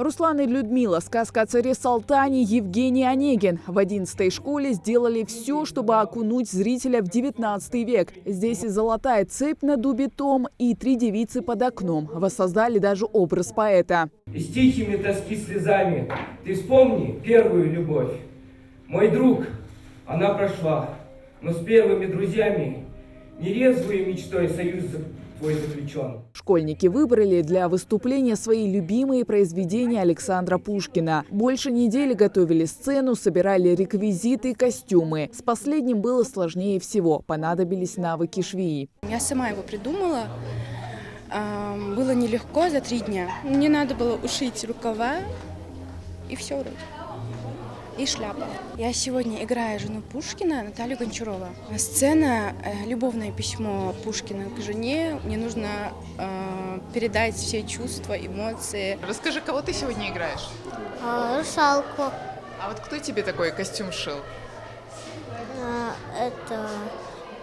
Руслан и Людмила, сказка о царе Салтане, Евгений Онегин. В 11-й школе сделали все, чтобы окунуть зрителя в 19 век. Здесь и золотая цепь на дубе том, и 3 девицы под окном. Воссоздали даже образ поэта. И с тихими тоски слезами ты вспомни первую любовь. Мой друг, она прошла, но с первыми друзьями нерезвой мечтой союз твой заключен. Школьники выбрали для выступления свои любимые произведения Александра Пушкина. Больше недели готовили сцену, собирали реквизиты и костюмы. С последним было сложнее всего. Понадобились навыки швеи. Я сама его придумала. Было нелегко за 3 дня. Мне надо было ушить рукава и все вроде. И шляпа. Я сегодня играю жену Пушкина, Наталью Гончарова. Сцена «Любовное письмо Пушкина к жене». Мне нужно передать все чувства, эмоции. Расскажи, кого ты сегодня играешь? Русалку. А вот кто тебе такой костюм шил? Это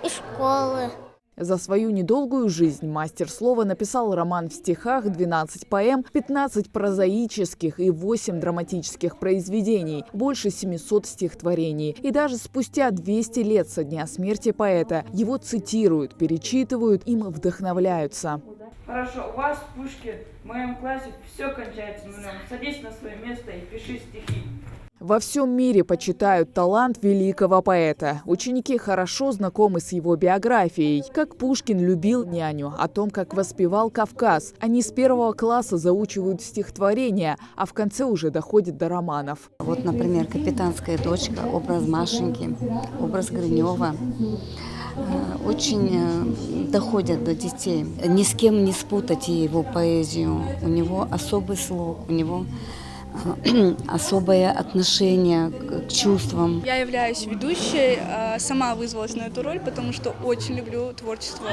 из школы. За свою недолгую жизнь мастер слова написал роман в стихах, 12 поэм, 15 прозаических и 8 драматических произведений, больше 700 стихотворений. И даже спустя 200 лет со дня смерти поэта его цитируют, перечитывают, им вдохновляются. Хорошо, у вас, Пушкин, в моем классе все кончается нулем. Садись на свое место и пиши стихи. Во всем мире почитают талант великого поэта. Ученики хорошо знакомы с его биографией. Как Пушкин любил няню, о том, как воспевал Кавказ. Они с 1 класса заучивают стихотворения, а в конце уже доходят до романов. Вот, например, «Капитанская дочка», образ Машеньки, образ Гринева. Очень доходят до детей. Ни с кем не спутать его поэзию. У него особый слог, у него особое отношение к чувствам. Я являюсь ведущей, сама вызвалась на эту роль, потому что очень люблю творчество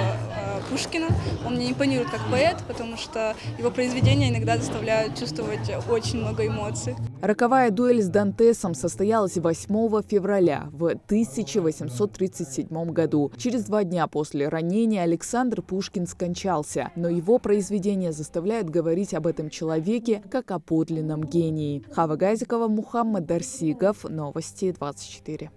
Пушкина. Он мне импонирует как поэт, потому что его произведения иногда заставляют чувствовать очень много эмоций. Роковая дуэль с Дантесом состоялась 8 февраля в 1837 году. Через 2 дня после ранения Александр Пушкин скончался, но его произведения заставляют говорить об этом человеке как о подлинном гении. Хава Газикова, Мухаммад Дарсигов, Новости 24.